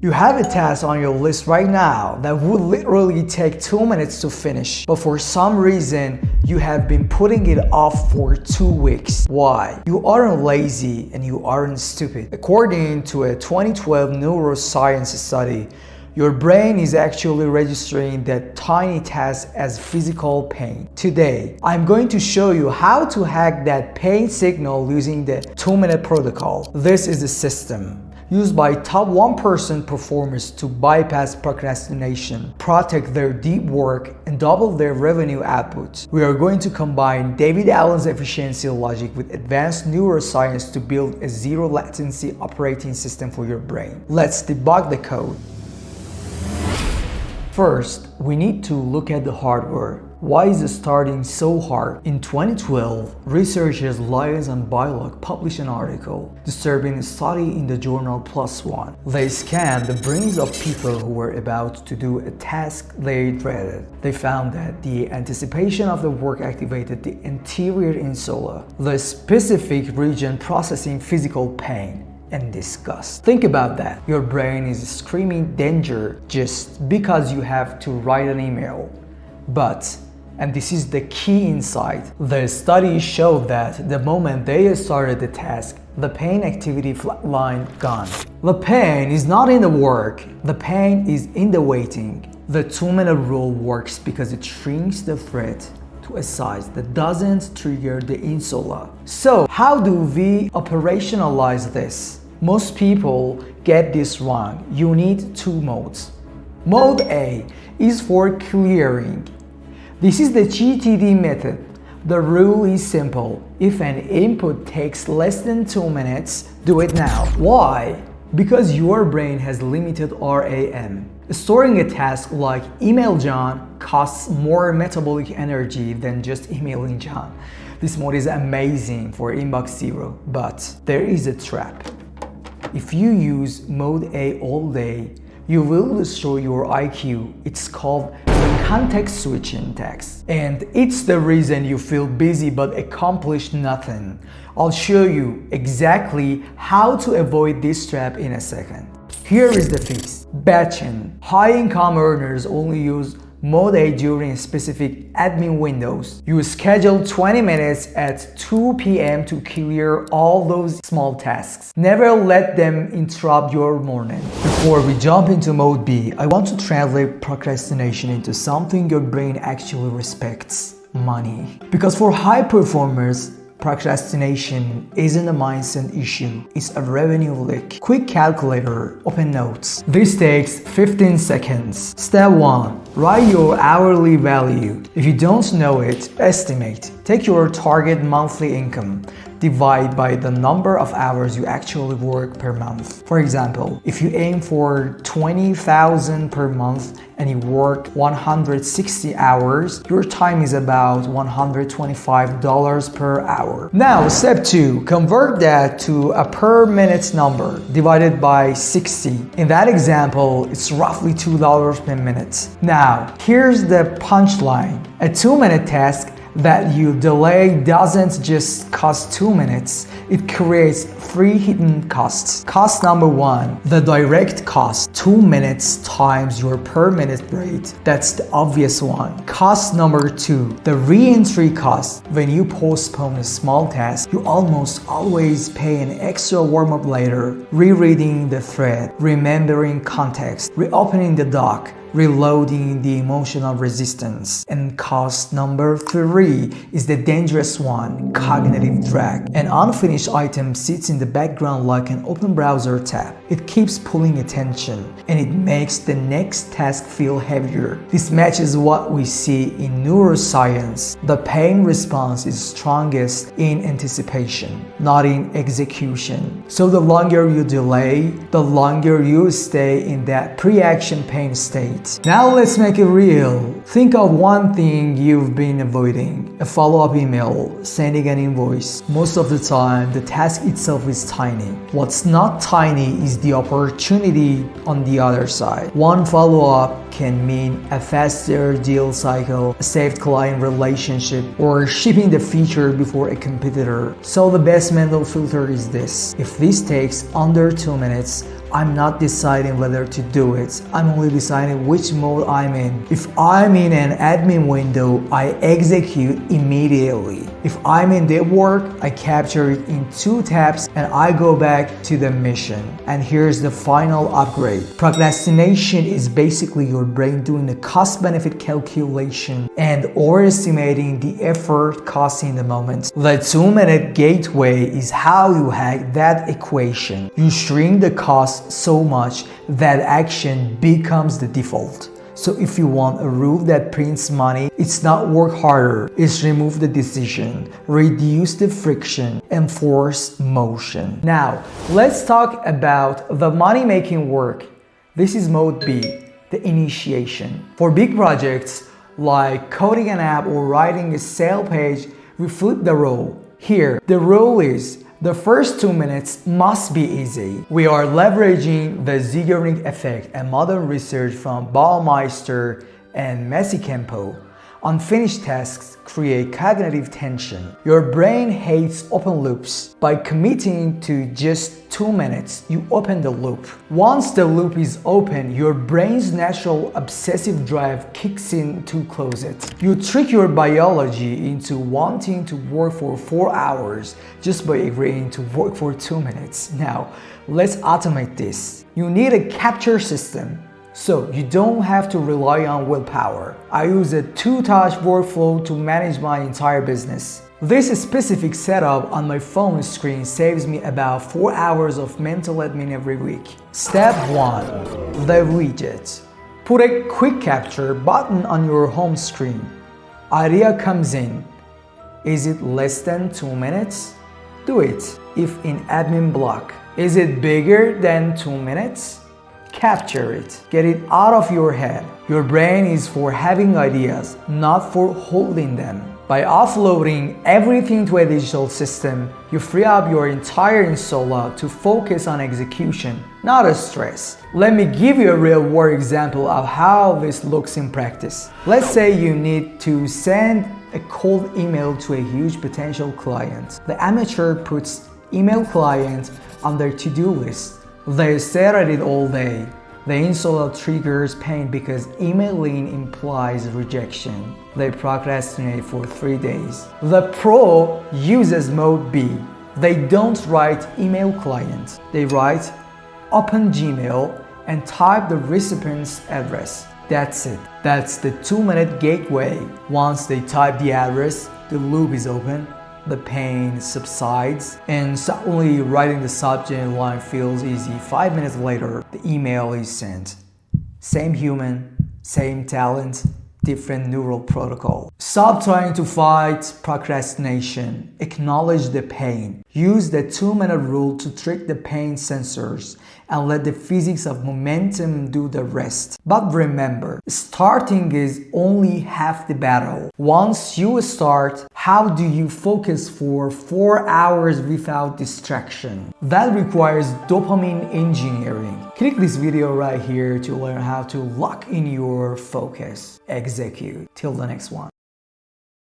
You have a task on your list right now that would literally take 2 minutes to finish, but for some reason, you have been putting it off for 2 weeks. Why? You aren't lazy and you aren't stupid. According to a 2012 neuroscience study, your brain is actually registering that tiny task as physical pain. Today, I'm going to show you how to hack that pain signal using the 2-minute protocol. This is the system used by top 1% performers to bypass procrastination, protect their deep work, and double their revenue output. We are going to combine David Allen's efficiency logic with advanced neuroscience to build a zero latency operating system for your brain. Let's debug the code. First, we need to look at the hardware. Why is it starting so hard? In 2012, researchers Lyons and Beilock published an article disturbing a study in the journal PLoS. They scanned the brains of people who were about to do a task they dreaded. They found that the anticipation of the work activated the anterior insula, the specific region processing physical pain and disgust. Think about that. Your brain is screaming danger just because you have to write an email. But, and this is the key insight, the study showed that the moment they started the task, the pain activity flatlined gone. The pain is not in the work, the pain is in the waiting. The 2-minute rule works because it shrinks the threat to a size that doesn't trigger the insula. So, how do we operationalize this? Most people get this wrong. You need 2 modes. Mode A is for clearing. This is the GTD method. The rule is simple. If an input takes less than 2 minutes, do it now. Why? Because your brain has limited RAM. Storing a task like email John costs more metabolic energy than just emailing John. This mode is amazing for inbox zero, but there is a trap. If you use mode A all day, you will destroy your IQ. It's called the context switching tax. And it's the reason you feel busy but accomplish nothing. I'll show you exactly how to avoid this trap in a second. Here is the fix. Batching. High-income earners only use mode A during specific admin windows. You schedule 20 minutes at 2 p.m. to clear all those small tasks. Never let them interrupt your morning. Before we jump into mode B, I want to translate procrastination into something your brain actually respects: money. Because for high performers, procrastination isn't a mindset issue, it's a revenue leak. Quick calculator, open notes. This takes 15 seconds. Step 1. Write your hourly value. If you don't know it, estimate. Take your target monthly income. Divide by the number of hours you actually work per month. For example, if you aim for $20,000 per month and you work 160 hours, your time is about $125 per hour. Now, step 2, convert that to a per minute number divided by 60. In that example, it's roughly $2 per minute. Now, here's the punchline. A 2-minute task that you delay doesn't just cost 2 minutes, it creates 3 hidden costs. Cost number 1, the direct cost, 2 minutes times your per minute rate. That's the obvious one. Cost number 2, the re-entry cost. When you postpone a small task, you almost always pay an extra warm-up later, rereading the thread, remembering context, reopening the doc, reloading the emotional resistance. And cost number 3 is the dangerous one, cognitive drag. An unfinished item sits in the background like an open browser tab. It keeps pulling attention and it makes the next task feel heavier. This matches what we see in neuroscience. The pain response is strongest in anticipation, not in execution. So the longer you delay, the longer you stay in that pre-action pain state. Now let's make it real. Think of one thing you've been avoiding: a follow-up email, sending an invoice. Most of the time, the task itself is tiny. What's not tiny is the opportunity on the other side. One follow-up can mean a faster deal cycle, a saved client relationship, or shipping the feature before a competitor. So the best mental filter is this: if this takes under 2 minutes, I'm not deciding whether to do it. I'm only deciding which mode I'm in. If I'm in an admin window, I execute immediately. If I'm in deep work, I capture it in 2 taps and I go back to the mission. And here's the final upgrade. Procrastination is basically your brain doing the cost-benefit calculation and overestimating the effort cost in the moment. The 2-minute gateway is how you hack that equation. You shrink the cost so much that action becomes the default. So if you want a rule that prints money, it's not work harder, it's remove the decision, reduce the friction, and force motion. Now, let's talk about the money-making work. This is mode B, the initiation. For big projects like coding an app or writing a sale page, we flip the role. Here, the rule is the first 2 minutes must be easy. We are leveraging the Zeigarnik effect and modern research from Baumeister and Masicampo. Unfinished tasks create cognitive tension. Your brain hates open loops. By committing to just 2 minutes, you open the loop. Once the loop is open, your brain's natural obsessive drive kicks in to close it. You trick your biology into wanting to work for 4 hours just by agreeing to work for 2 minutes. Now, let's automate this. You need a capture system, so you don't have to rely on willpower. I use a 2-touch workflow to manage my entire business. This specific setup on my phone screen saves me about 4 hours of mental admin every week. Step 1. The widget. Put a quick capture button on your home screen. Idea comes in. Is it less than 2 minutes? Do it if in admin block. Is it bigger than 2 minutes? Capture it. Get it out of your head. Your brain is for having ideas, not for holding them. By offloading everything to a digital system, you free up your entire insula to focus on execution, not a stress. Let me give you a real-world example of how this looks in practice. Let's say you need to send a cold email to a huge potential client. The amateur puts email client on their to-do list. They stare at it all day. The insula triggers pain because emailing implies rejection. They procrastinate for 3 days. The pro uses mode B. They don't write email client. They write open Gmail and type the recipient's address. That's it. That's the 2-minute gateway. Once they type the address, the loop is open. The pain subsides, and suddenly writing the subject line feels easy. 5 minutes later, the email is sent. Same human, same talent, different neural protocol. Stop trying to fight procrastination. Acknowledge the pain. Use the 2-minute rule to trick the pain sensors and let the physics of momentum do the rest. But remember, starting is only half the battle. Once you start, how do you focus for 4 hours without distraction? That requires dopamine engineering. Click this video right here to learn how to lock in your focus. Execute. Till the next one.